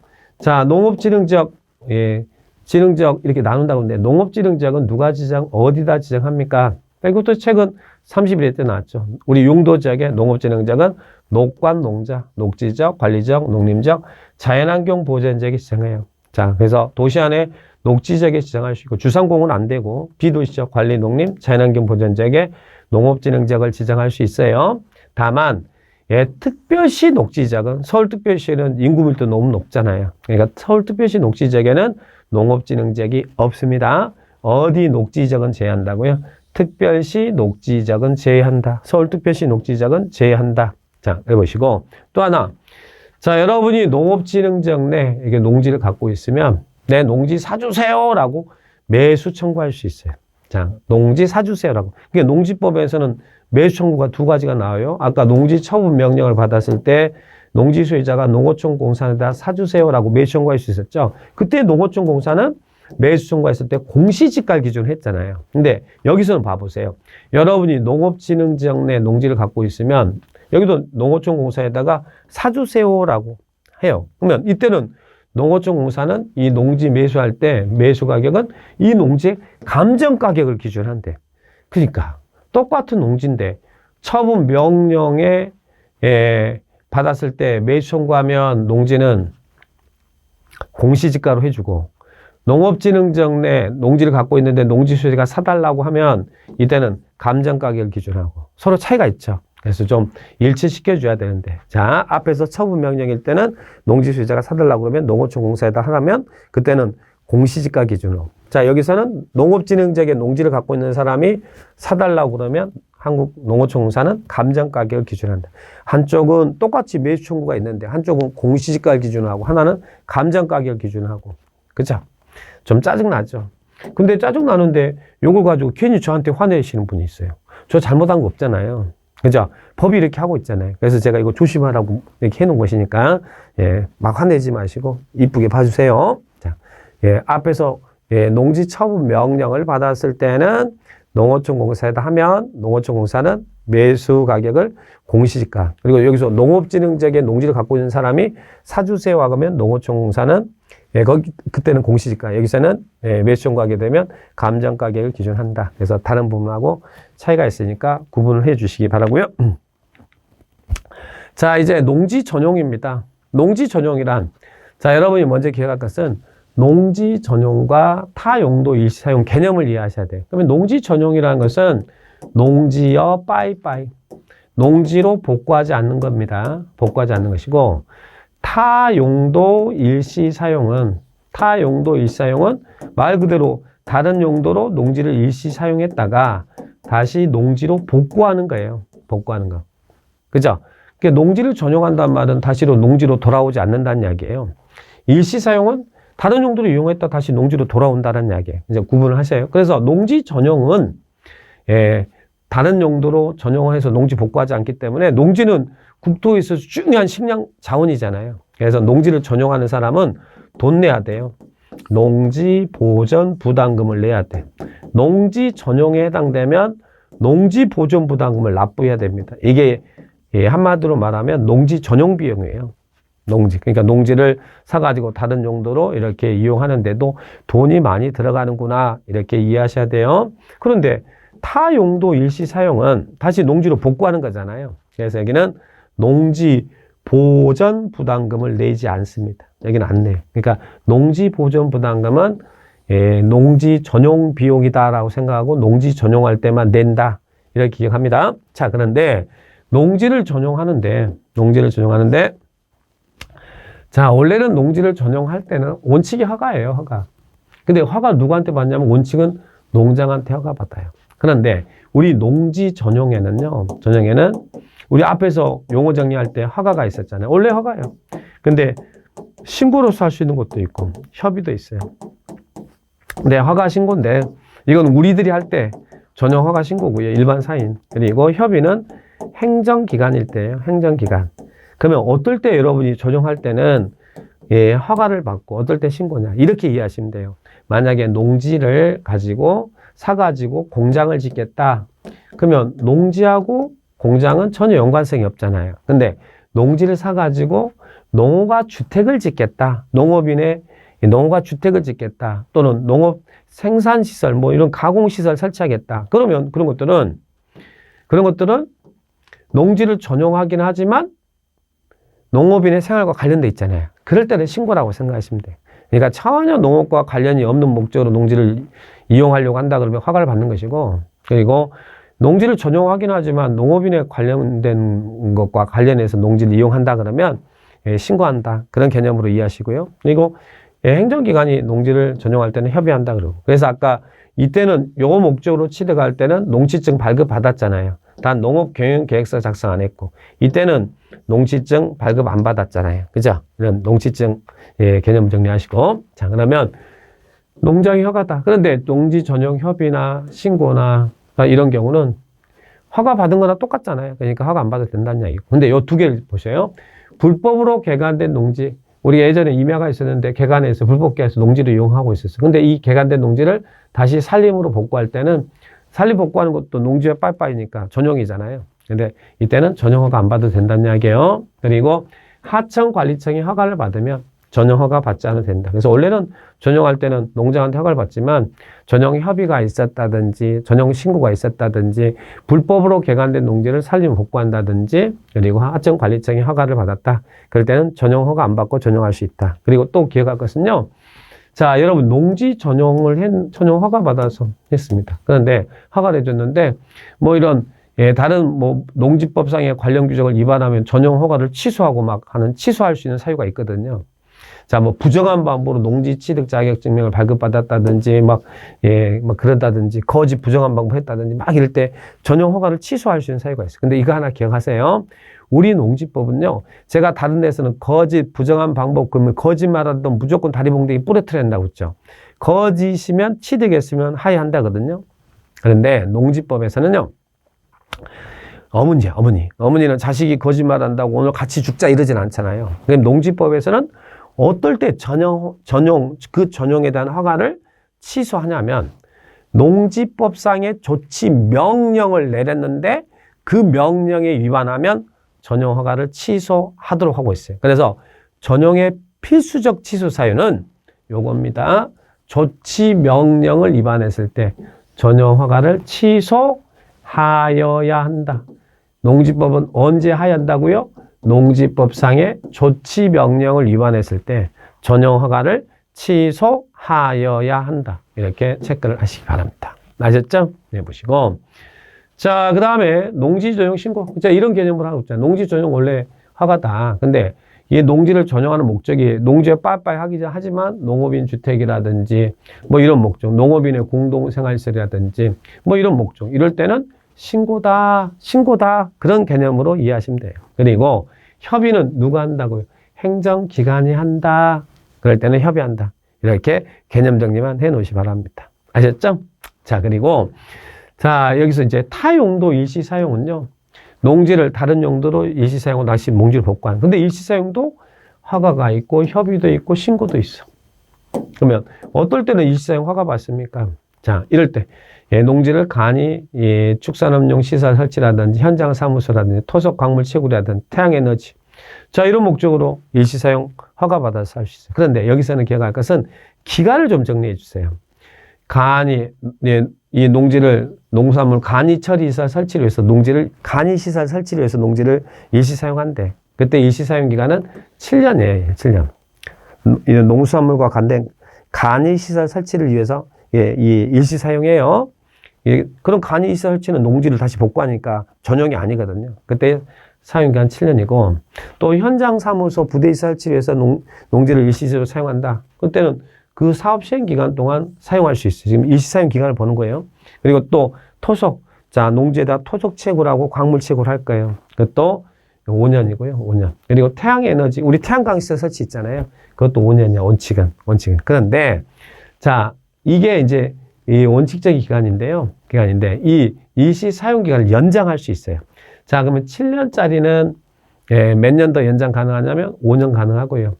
지능지역 이렇게 나눈다고 하는데, 농업지능지역은 누가 어디다 지정합니까? 이것도 최근 31회 때 나왔죠. 우리 용도지역의 농업지능지역은 농관, 농자, 녹지지역, 관리지역, 농림지역, 자연환경 보전지역에 지정해요. 자, 그래서 도시 안에 녹지지역에 지정할 수 있고, 주상공은 안 되고, 비도시지역, 관리, 농림, 자연환경 보전지역에 농업지능지역을 지정할 수 있어요. 다만, 특별시 녹지지역은, 서울특별시는 인구 밀도 너무 높잖아요. 그러니까 서울특별시 녹지지역에는 농업지능지역이 없습니다. 어디 녹지지역은 제외한다고요? 특별시 녹지지역은 제외한다. 서울특별시 녹지지역은 제외한다. 자, 해보시고. 또 하나. 자, 여러분이 농업지능지역 내 이게 농지를 갖고 있으면 내 농지 사주세요라고 매수 청구할 수 있어요. 자, 농지 사주세요라고. 그게 농지법에서는 매수 청구가 두 가지가 나와요. 아까 농지 처분 명령을 받았을 때 농지 소유자가 농어촌 공사에다 사주세요라고 매수 청구할 수 있었죠. 그때 농어촌 공사는 매수 청구했을 때 공시지가 기준으로 했잖아요. 근데 여기서는 봐보세요. 여러분이 농업지능지역 내 농지를 갖고 있으면 여기도 농어촌 공사에다가 사주세요라고 해요. 그러면 이때는 농어촌 공사는 이 농지 매수할 때 매수 가격은 이 농지의 감정 가격을 기준한대. 그러니까 똑같은 농지인데 처분 명령에 받았을 때 매수 청구하면 농지는 공시지가로 해주고, 농업지능지역 내 농지를 갖고 있는데 농지 소유자가 사달라고 하면 이때는 감정 가격을 기준하고 서로 차이가 있죠. 그래서 좀 일치시켜줘야 되는데, 자, 앞에서 처분 명령일 때는 농지 소유자가 사달라고 그러면 농어촌 공사에다 하라면 그때는 공시지가 기준으로. 자, 여기서는 농업지능지역에 농지를 갖고 있는 사람이 사달라고 그러면 한국 농어촌 공사는 감정 가격을 기준한다. 한쪽은 똑같이 매수 청구가 있는데 한쪽은 공시지가를 기준하고 하나는 감정 가격을 기준하고. 그죠? 좀 짜증나죠? 근데 짜증나는데 요걸 가지고 괜히 저한테 화내시는 분이 있어요. 저 잘못한 거 없잖아요. 그죠? 법이 이렇게 하고 있잖아요. 그래서 제가 이거 조심하라고 이렇게 해놓은 것이니까, 막 화내지 마시고, 이쁘게 봐주세요. 자, 앞에서, 농지 처분 명령을 받았을 때는 농어촌 공사에다 하면 농어촌 공사는 매수 가격을 공시지가. 그리고 여기서 농업지능지역에 농지를 갖고 있는 사람이 사주세요 하면 농어촌 공사는 그때는 공시지가. 여기서는 매수 청구하게 되면 감정 가격을 기준한다. 그래서 다른 부분하고 차이가 있으니까 구분을 해 주시기 바라고요. 자, 이제 농지 전용입니다. 농지 전용이란, 자, 여러분이 먼저 기억할 것은 농지 전용과 타용도 일시사용 개념을 이해하셔야 돼요. 그러면 농지 전용이라는 것은 농지여 빠이빠이, 농지로 복구하지 않는 겁니다. 복구하지 않는 것이고, 타용도 일시사용은 말 그대로 다른 용도로 농지를 일시 사용했다가 다시 농지로 복구하는 거예요. 복구하는 거. 그죠? 그러니까 농지를 전용한다는 말은 다시로 농지로 돌아오지 않는다는 이야기예요. 일시 사용은 다른 용도로 이용했다 다시 농지로 돌아온다는 이야기예요. 이제 구분을 하셔요. 그래서 농지 전용은 다른 용도로 전용을 해서 농지 복구하지 않기 때문에 농지는 국토에 있어서 중요한 식량 자원이잖아요. 그래서 농지를 전용하는 사람은 돈 내야 돼요. 농지 보전 부담금을 내야 돼. 농지 전용에 해당되면 농지 보전 부담금을 납부해야 됩니다. 이게 한마디로 말하면 농지 전용 비용이에요. 농지. 그러니까 농지를 사가지고 다른 용도로 이렇게 이용하는데도 돈이 많이 들어가는구나. 이렇게 이해하셔야 돼요. 그런데 타용도 일시 사용은 다시 농지로 복구하는 거잖아요. 그래서 여기는 농지 보전 부담금을 내지 않습니다. 여기는 안 내요. 그러니까 농지 보전 부담금은 농지 전용 비용이다라고 생각하고 농지 전용할 때만 낸다. 이렇게 기억합니다. 자, 그런데 농지를 전용하는데 자, 원래는 농지를 전용할 때는 원칙이 허가예요, 허가. 근데 허가 누구한테 받냐면 원칙은 농장한테 허가 받아요. 그런데 우리 농지 전용에는 우리 앞에서 용어 정리할 때 허가가 있었잖아요. 원래 허가예요. 근데 신고로서 할 수 있는 것도 있고 협의도 있어요. 네, 허가 신고인데 이건 우리들이 할 때 전용 허가 신고고요. 일반 사인. 그리고 협의는 행정기관일 때예요. 행정기관. 그러면 어떨 때 여러분이 조정할 때는 예, 허가를 받고 어떨 때 신고냐 이렇게 이해하시면 돼요. 만약에 농지를 가지고 사가지고 공장을 짓겠다. 그러면 농지하고 공장은 전혀 연관성이 없잖아요. 근데 농지를 사가지고 농어가 주택을 짓겠다. 농업인의 농어가 주택을 짓겠다. 또는 농업 생산시설, 뭐 이런 가공시설 설치하겠다. 그러면 그런 것들은 농지를 전용하긴 하지만 농업인의 생활과 관련돼 있잖아요. 그럴 때는 신고라고 생각하시면 돼요. 그러니까 전혀 농업과 관련이 없는 목적으로 농지를 이용하려고 한다 그러면 허가를 받는 것이고, 그리고 농지를 전용하긴 하지만 농업인에 관련된 것과 관련해서 농지를 이용한다 그러면 예, 신고한다. 그런 개념으로 이해하시고요. 그리고 예, 행정기관이 농지를 전용할 때는 협의한다 그러고. 그래서 아까 이때는 요 목적으로 취득할 때는 농지증 발급 받았잖아요. 단 농업경영계획서 작성 안 했고, 이때는 농지증 발급 안 받았잖아요. 그죠? 이런 농지증 예, 개념 정리하시고. 자, 그러면 농장이 허가다. 그런데 농지 전용 협의나 신고나 이런 경우는 허가 받은 거나 똑같잖아요. 그러니까 허가 안 받아도 된다는 얘기고. 근데 요 두 개를 보세요. 불법으로 개간된 농지. 우리 예전에 임야가 있었는데 개간해서 불법 개간해서 농지를 이용하고 있었어요. 근데 이 개간된 농지를 다시 산림으로 복구할 때는 산림 복구하는 것도 농지와 빠이빠이니까 전용이잖아요. 근데 이때는 전용 허가 안 받아도 된다는 이야기예요. 그리고 하청관리청이 허가를 받으면 전용 허가 받지 않아도 된다. 그래서 원래는 전용할 때는 농장한테 허가를 받지만 전용 협의가 있었다든지 전용 신고가 있었다든지 불법으로 개간된 농지를 산림 복구한다든지 그리고 하청관리청이 허가를 받았다. 그럴 때는 전용 허가 안 받고 전용할 수 있다. 그리고 또 기억할 것은요. 자, 여러분 농지 전용 허가 받아서 했습니다. 그런데 허가를 해줬는데 뭐 이런 예, 다른 뭐 농지법상의 관련 규정을 위반하면 전용 허가를 취소하고 막 하는 취소할 수 있는 사유가 있거든요. 자, 뭐 부정한 방법으로 농지 취득 자격 증명을 발급받았다든지 막 그런다든지 거짓 부정한 방법 했다든지 막 이럴 때 전용 허가를 취소할 수 있는 사유가 있어요. 근데 이거 하나 기억하세요. 우리 농지법은요. 제가 다른 데서는 거짓 부정한 방법 그러면 거짓말하던 무조건 다리봉댕이 부러뜨려야 한다고 했죠. 거짓이면 취득했으면 하해한다거든요. 그런데 농지법에서는요. 어머니는 자식이 거짓말한다고 오늘 같이 죽자 이러진 않잖아요. 그럼 농지법에서는 어떨 때 그 전용에 대한 허가를 취소하냐면 농지법상의 조치 명령을 내렸는데 그 명령에 위반하면 전용 허가를 취소하도록 하고 있어요. 그래서 전용의 필수적 취소 사유는 요겁니다. 조치 명령을 위반했을 때 전용 허가를 취소하여야 한다. 농지법은 언제 하여야 한다고요? 농지법상의 조치 명령을 위반했을 때 전용 허가를 취소하여야 한다. 이렇게 체크를 하시기 바랍니다. 아셨죠? 네, 보시고. 자, 그 다음에 농지 전용 신고. 자, 이런 개념을 하고 있잖아요. 농지 전용 원래 허가다. 근데 이 농지를 전용하는 목적이 농지에 빠빠이 하지만 농업인 주택이라든지 뭐 이런 목적, 농업인의 공동생활시설이라든지 뭐 이런 목적. 이럴 때는 신고다 그런 개념으로 이해하시면 돼요. 그리고 협의는 누가 한다고요? 행정기관이 한다. 그럴 때는 협의한다. 이렇게 개념 정리만 해 놓으시 바랍니다. 아셨죠? 자, 그리고 자, 여기서 이제 타용도 일시사용은요. 농지를 다른 용도로 일시사용하고 다시 농지를 복구하는. 근데 일시사용도 허가가 있고 협의도 있고 신고도 있어. 그러면 어떨 때는 일시사용 허가 받습니까? 자, 이럴 때 예, 농지를 간이 예, 축산업용 시설 설치라든지 현장 사무소라든지 토속 광물 채굴이라든지 태양에너지 자 이런 목적으로 일시사용 허가받아서 할 수 있어요. 그런데 여기서는 기억할 것은 기간을 좀 정리해 주세요. 간이 예, 이 농지를 농수산물 간이 처리시설 설치를 위해서 농지를 간이 시설 설치를 위해서 농지를 일시사용한대. 그때 일시사용 기간은 7년이에요. 7년. 이 농수산물과 관된 간이 시설 설치를 위해서 예, 이 일시사용해요. 예, 그럼 간이 시설 설치는 농지를 다시 복구하니까 전용이 아니거든요. 그때 사용기간 7년이고 또 현장 사무소 부대 설치를 위해서 농지를 일시적으로 사용한다. 그때는 그 사업 시행 기간 동안 사용할 수 있어요. 지금 일시사용 기간을 보는 거예요. 그리고 또 토속, 자 농지에다 토속 채굴하고 광물 채굴할 거예요. 그것도 5년이고요. 5년. 그리고 태양에너지, 우리 태양광 시설 설치 있잖아요. 그것도 5년이야. 원칙은. 그런데 자 이게 이제 이 원칙적인 기간인데 이 일시 사용 기간을 연장할 수 있어요. 자, 그러면 7년짜리는 몇 년 더 연장 가능하냐면 5년 가능하고요.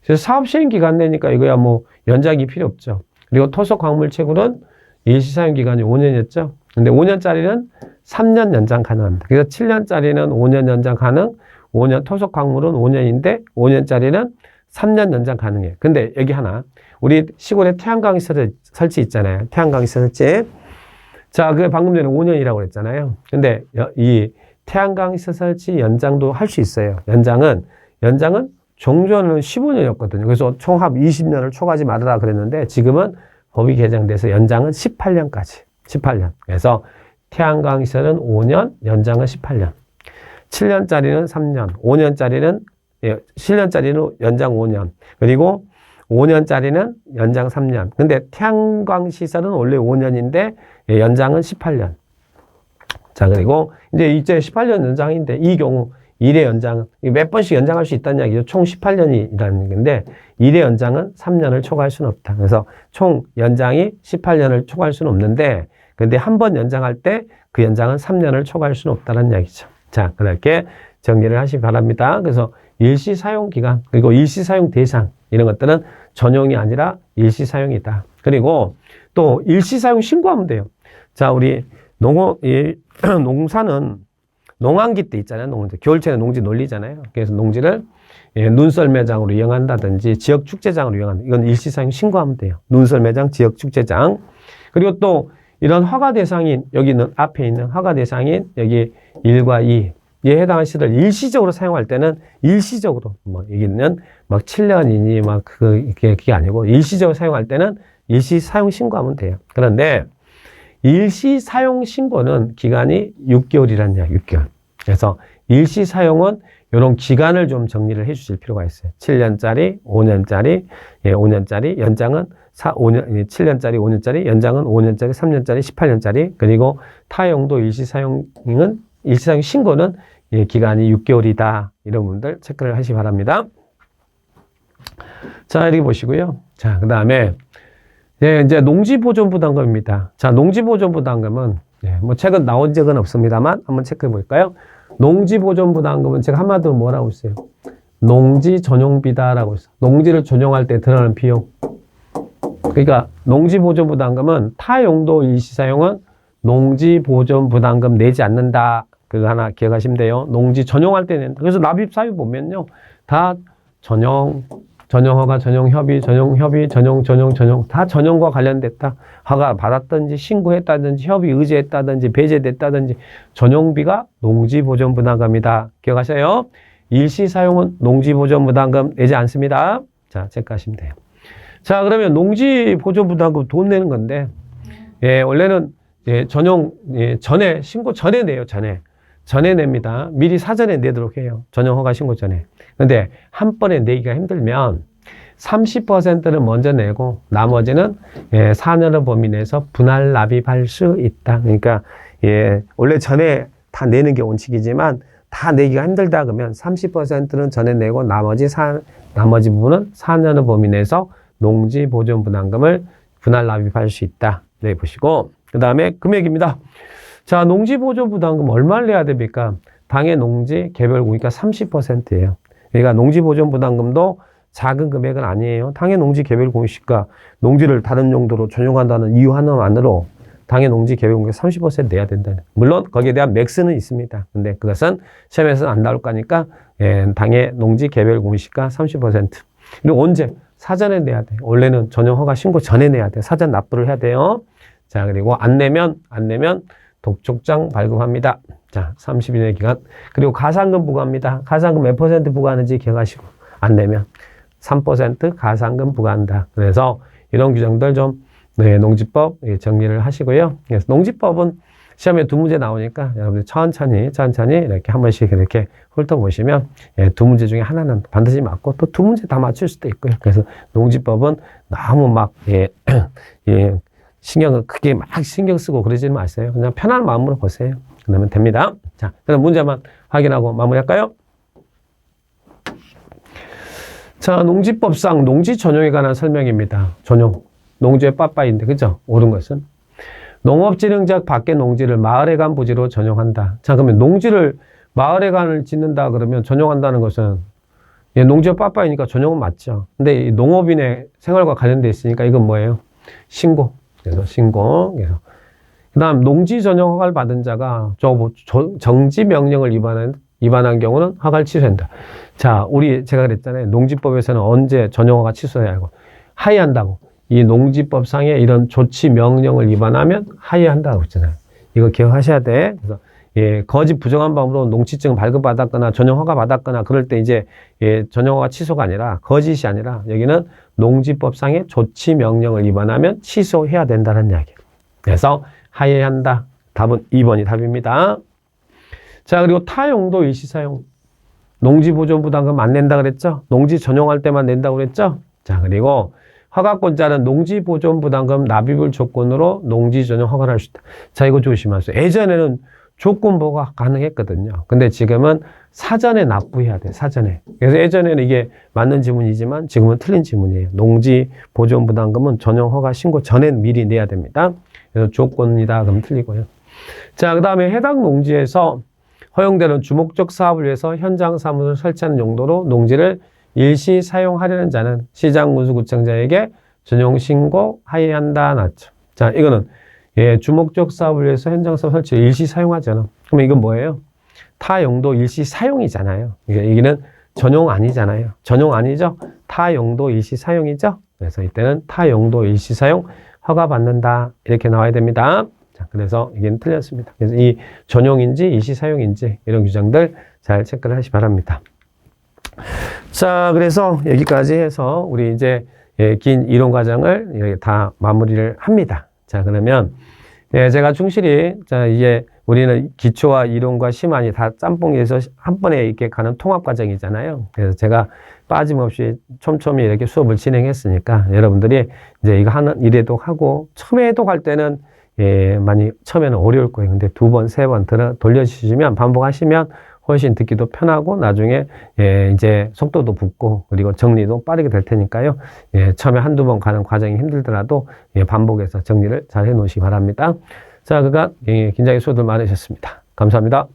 그래서 사업 시행 기간 내니까 이거야 뭐 연장이 필요 없죠. 그리고 토속 광물 채굴은 일시 사용 기간이 5년이었죠. 근데 5년짜리는 3년 연장 가능합니다. 그래서 7년짜리는 5년 연장 가능, 5년 토속 광물은 5년인데 5년짜리는 3년 연장 가능해요. 근데 여기 하나, 우리 시골에 태양광 설치 있잖아요. 태양광 설치. 자, 그 방금 전에 5년이라고 그랬잖아요. 근데 이 태양광 설치 연장도 할 수 있어요. 연장은 종전은 15년이었거든요. 그래서 총합 20년을 초과하지 말아라 그랬는데 지금은 법이 개정돼서 연장은 18년까지. 18년. 그래서 태양광 시설은 5년, 연장은 18년. 7년짜리는 3년, 7년짜리는 연장 5년, 그리고 5년짜리는 연장 3년. 근데 태양광 시설은 원래 5년인데 연장은 18년. 자, 그리고 이제 18년 연장인데 이 경우 1회 연장은 몇 번씩 연장할 수 있다는 이야기죠. 총 18년이라는 건데 1회 연장은 3년을 초과할 수는 없다. 그래서 총 연장이 18년을 초과할 수는 없는데 근데 한 번 연장할 때 그 연장은 3년을 초과할 수는 없다는 이야기죠. 자, 그렇게 정리를 하시기 바랍니다. 그래서 일시 사용 기간 그리고 일시 사용 대상 이런 것들은 전용이 아니라 일시 사용이다. 그리고 또 일시 사용 신고하면 돼요. 자, 우리 농사는 농한기 때 있잖아요. 겨울철에 농지 놀리잖아요. 그래서 농지를 눈썰매장으로 이용한다든지 지역축제장으로 이용한다. 이건 일시사용 신고하면 돼요. 눈썰매장, 지역축제장. 그리고 또 이런 허가 대상인 여기는 앞에 있는 허가 대상인 여기 1과 2 이에 해당한 시설을 일시적으로 사용할 때는 일시적으로 뭐 여기는 막 7년이니 막 그게 아니고 일시적으로 사용할 때는 일시 사용 신고하면 돼요. 그런데 일시 사용 신고는 기간이 6개월이라는 이야기, 6개월. 그래서 일시 사용은 이런 기간을 좀 정리를 해 주실 필요가 있어요. 7년짜리, 5년짜리, 5년짜리, 연장은 7년짜리, 5년짜리, 연장은 5년짜리, 3년짜리, 18년짜리, 그리고 타용도 일시 사용 신고는 기간이 6개월이다. 이런 분들 체크를 하시기 바랍니다. 자, 이렇게 보시고요. 자, 그 다음에 이제 농지보존부담금입니다. 자, 농지보존부담금은 뭐 최근 나온 적은 없습니다만 한번 체크해 볼까요? 농지보존부담금은 제가 한마디로 뭐라고 했어요? 농지 전용비다라고 했어요. 농지를 전용할 때 들어가는 비용. 그러니까 농지보존부담금은 타용도 일시사용은 농지보존부담금 내지 않는다. 그거 하나 기억하시면 돼요. 농지 전용할 때 낸다. 그래서 납입사유 보면요. 다 전용허가, 전용협의, 전용 다 전용과 관련됐다. 허가 받았든지 신고했다든지 협의 의제했다든지 배제됐다든지 전용비가 농지보존부담금이다. 기억하세요. 일시사용은 농지보존부담금 내지 않습니다. 자, 체크하시면 돼요. 자, 그러면 농지보존부담금 돈 내는 건데 원래는 전에 신고 전에 내요. 전에 냅니다. 미리 사전에 내도록 해요. 전용허가 신고 전에. 근데 한 번에 내기가 힘들면 30%는 먼저 내고 나머지는 4년의 범위 내에서 분할 납입할 수 있다. 그러니까 원래 전에 다 내는 게 원칙이지만 다 내기가 힘들다 그러면 30%는 전에 내고 나머지 부분은 4년의 범위 내에서 농지보존부담금을 분할 납입할 수 있다. 네, 보시고 그 다음에 금액입니다. 자, 농지보존부담금 얼마를 내야 됩니까? 당해 농지 개별공시가 30%예요. 그러니까 농지보존부담금도 작은 금액은 아니에요. 당해 농지 개별공시가 농지를 다른 용도로 전용한다는 이유 하나만으로 당해 농지 개별공시가 30% 내야 된다. 물론 거기에 대한 맥스는 있습니다. 근데 그것은 시험에서는 안 나올 거니까 당해 농지 개별공시가 30%. 그리고 언제? 사전에 내야 돼. 원래는 전용허가 신고 전에 내야 돼. 사전 납부를 해야 돼요. 자, 그리고 안 내면 독촉장 발급합니다. 자, 30일의 기간. 그리고 가산금 부과합니다. 가산금 몇 퍼센트 부과하는지 기억하시고 안 내면 3% 가산금 부과한다. 그래서 이런 규정들 좀 농지법 정리를 하시고요. 그래서 농지법은 시험에 2문제 나오니까 여러분들 천천히 이렇게 한 번씩 이렇게 훑어보시면 2문제 중에 하나는 반드시 맞고 또 2문제 다 맞출 수도 있고요. 그래서 농지법은 너무 막 신경을 크게 막 신경 쓰고 그러지 마세요. 그냥 편한 마음으로 보세요. 그러면 됩니다. 자, 그럼 문제만 확인하고 마무리할까요? 자, 농지법상 농지 전용에 관한 설명입니다. 전용. 농지의 빠빠이인데, 그죠? 옳은 것은. 농업진흥지역 밖의 농지를 마을회관 부지로 전용한다. 자, 그러면 농지를 마을회관을 짓는다 그러면 전용한다는 것은 예, 농지의 빠빠이니까 전용은 맞죠. 근데 이 농업인의 생활과 관련돼 있으니까 이건 뭐예요? 신고. 그래서 신고. 그래서 그다음 농지 전용 허가를 받은 자가 정지 명령을 위반한 경우는 허가를 취소한다. 자, 제가 그랬잖아요. 농지법에서는 언제 전용 허가 취소해야 하고 하회한다고. 이 농지법상의 이런 조치 명령을 위반하면 하회한다고 했잖아요. 이거 기억하셔야 돼. 그래서 예, 거짓 부정한 방법으로 농지증 발급받았거나 전용 허가 받았거나 그럴 때 이제 예, 전용 허가 취소가 아니라 거짓이 아니라 여기는 농지법상의 조치 명령을 위반하면 취소해야 된다는 이야기예요. 그래서 하회한다. 답은 2번이 답입니다. 자, 그리고 타용도 일시사용. 농지보존부담금 안 낸다 그랬죠? 농지 전용할 때만 낸다고 그랬죠? 자, 그리고 허가권자는 농지보존부담금 납입을 조건으로 농지 전용 허가를 할 수 있다. 자, 이거 조심하세요. 예전에는 조건부가 가능했거든요. 근데 지금은 사전에 납부해야 돼, 사전에. 그래서 예전에는 이게 맞는 지문이지만 지금은 틀린 지문이에요. 농지보존부담금은 전용 허가 신고 전에 미리 내야 됩니다. 그래서 조건이다 그러면 틀리고요. 자, 그 다음에 해당 농지에서 허용되는 주목적 사업을 위해서 현장 사무소를 설치하는 용도로 농지를 일시 사용하려는 자는 시장군수구청장에게 전용 신고 하회한다 놨죠. 자, 이거는 예, 주목적 사업을 위해서 현장 사업 설치 일시 사용하잖아. 그러면 이건 뭐예요? 타용도 일시 사용이잖아요. 이게는 전용 아니잖아요. 전용 아니죠? 타용도 일시 사용이죠? 그래서 이때는 타용도 일시 사용 허가 받는다. 이렇게 나와야 됩니다. 자, 그래서 이게 틀렸습니다. 그래서 이 전용인지 일시 사용인지 이런 규정들 잘 체크를 하시기 바랍니다. 자, 그래서 여기까지 해서 우리 이제 예, 긴 이론 과정을 이렇게 다 마무리를 합니다. 자, 그러면 예, 제가 충실히 자, 이제 우리는 기초와 이론과 심한이 다 짬뽕에서 한 번에 이렇게 가는 통합 과정이잖아요. 그래서 제가 빠짐없이 촘촘히 이렇게 수업을 진행했으니까 여러분들이 이제 이거 하는 이래도 하고 처음에 해독할 때는 예, 많이 처음에는 어려울 거예요. 근데 두 번, 세 번 돌려주시면 반복하시면 훨씬 듣기도 편하고 나중에 예, 이제 속도도 붙고 그리고 정리도 빠르게 될 테니까요. 예, 처음에 한두 번 가는 과정이 힘들더라도 예, 반복해서 정리를 잘 해 놓으시기 바랍니다. 자, 그간 예, 긴장의 수고들 많으셨습니다. 감사합니다.